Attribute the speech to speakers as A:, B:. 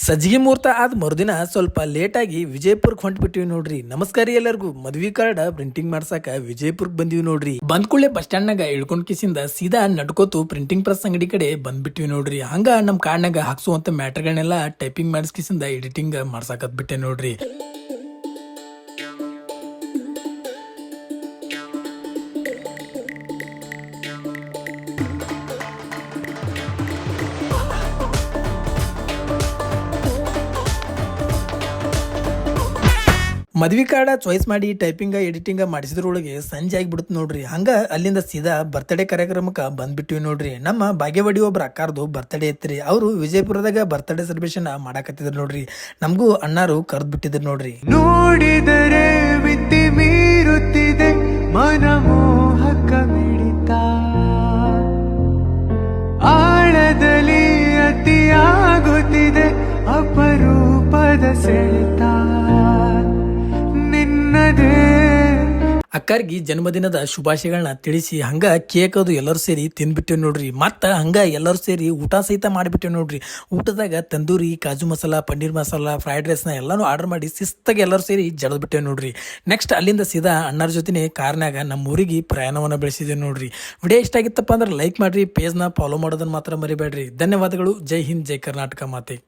A: ಸಜ್ಜಿಗೆ ಮುಹೂರ್ತ ಆದ ಮರುದಿನ ಸ್ವಲ್ಪ ಲೇಟಾಗಿ ವಿಜಯಪುರಕ್ಕೆ ಹೊಂಟ್ಬಿಟ್ಟಿವಿ ನೋಡ್ರಿ. ನಮಸ್ಕಾರ ಎಲ್ಲರಿಗೂ. ಮದ್ವಿ ಕಾರ್ಡ್ ಪ್ರಿಂಟಿಂಗ್ ಮಾಡ್ಸಕ ವಿಜಯಪುರಕ್ಕೆ ಬಂದಿವಿ ನೋಡ್ರಿ. ಬಂದ್ ಕೂಡಲೇ ಬಸ್ ಸ್ಟ್ಯಾಂಡ್ನಾಗ ಇಳ್ಕೊಂಡ್ ಕಿಸಿಂದ ಸೀದಾ ನಡ್ಕೋತು ಪ್ರಿಂಟಿಂಗ್ ಪ್ರೆಸ್ ಅಂಗಡಿ ಕಡೆ ಬಂದ್ಬಿಟ್ಟಿವಿ ನೋಡ್ರಿ. ಹಂಗ ನಮ್ ಕಾರ್ಡ್ನಾಗ ಹಾಕ್ಸುವಂತ ಮ್ಯಾಟರ್ಗಳನ್ನೆಲ್ಲ ಟೈಪಿಂಗ್ ಮಾಡಿಸ್ಕಿಸಿಂದ ಎಡಿಟಿಂಗ್ ಮಾಡ್ಸಕತ್ ಬಿಟ್ಟೆ ನೋಡ್ರಿ. ಮದ್ವಿ ಕಾರ್ಡ ಚಾಯ್ಸ್ ಮಾಡಿ ಟೈಪಿಂಗ್ ಎಡಿಟಿಂಗ್ ಮಾಡಿಸಿದ್ರೊಳಗೆ ಸಂಜೆ ಆಗಿಬಿಡುತ್ತೆ ನೋಡ್ರಿ. ಹಂಗ ಅಲ್ಲಿಂದ ಸೀದಾ ಬರ್ತ್ಡೇ ಕಾರ್ಯಕ್ರಮಕ್ಕೆ ಬಂದ್ಬಿಟ್ಟಿವಿ ನೋಡ್ರಿ. ನಮ್ಮ ಭಾಗ್ಯವಾಡಿ ಒಬ್ರು ಅಕ್ಕಾರ್ದು ಬರ್ತ್ಡೇ ಐತ್ರಿ. ಅವರು ವಿಜಯಪುರದಾಗ ಬರ್ತ್ಡೇ ಸೆಲೆಬ್ರೇಷನ್ ಮಾಡಾಕತ್ತಿದ್ರು ನೋಡ್ರಿ. ನಮಗೂ ಅಣ್ಣಾರು ಕರೆದ್ ಬಿಟ್ಟಿದ್ರು ನೋಡ್ರಿ.
B: ನೋಡಿದರೆ ಮಿತಿ ಮೀರುತ್ತಿದೆ ಮನಮೋಹಕ ಮಿಡಿತ, ಆಳದಲ್ಲಿ ಅತಿಯಾಗುತ್ತಿದೆ ಅಪರೂಪದ ಸೆಳೆತ ನಿನ್ನದೇ.
A: ಅಕ್ಕಾರ್ಗಿ ಜನ್ಮದಿನದ ಶುಭಾಶಯಗಳನ್ನ ತಿಳಿಸಿ ಹಂಗ ಕೇಕ್ ಅದು ಎಲ್ಲರೂ ಸೇರಿ ತಿಂದ್ಬಿಟ್ಟೇವ್ ನೋಡ್ರಿ. ಮತ್ತ ಹಂಗ ಎಲ್ಲರೂ ಸೇರಿ ಊಟ ಸಹಿತ ಮಾಡಿಬಿಟ್ಟೇವ್ ನೋಡ್ರಿ. ಊಟದಾಗ ತಂದೂರಿ, ಕಾಜು ಮಸಾಲ, ಪನ್ನೀರ್ ಮಸಾಲ, ಫ್ರೈಡ್ ರೈಸ್ನ ಎಲ್ಲಾನು ಆರ್ಡರ್ ಮಾಡಿ ಶಿಸ್ತಾಗಿ ಎಲ್ಲರೂ ಸೇರಿ ಜಡದ್ ಬಿಟ್ಟೇವ್ ನೋಡ್ರಿ. ನೆಕ್ಸ್ಟ್ ಅಲ್ಲಿಂದ ಸೀದಾ ಅಣ್ಣರ ಜೊತೆನೆ ಕಾರ್ನಾಗ ನಮ್ಮ ಊರಿಗೆ ಪ್ರಯಾಣವನ್ನ ಬೆಳೆಸಿದ್ದೇವೆ ನೋಡ್ರಿ. ವಿಡಿಯೋ ಇಷ್ಟ ಆಗಿತ್ತಪ್ಪ ಅಂದ್ರೆ ಲೈಕ್ ಮಾಡ್ರಿ, ಪೇಜ್ನ ಫಾಲೋ ಮಾಡೋದನ್ನ ಮಾತ್ರ ಮರಿಬೇಡ್ರಿ. ಧನ್ಯವಾದಗಳು. ಜೈ ಹಿಂದ್, ಜೈ ಕರ್ನಾಟಕ ಮಾತೆ.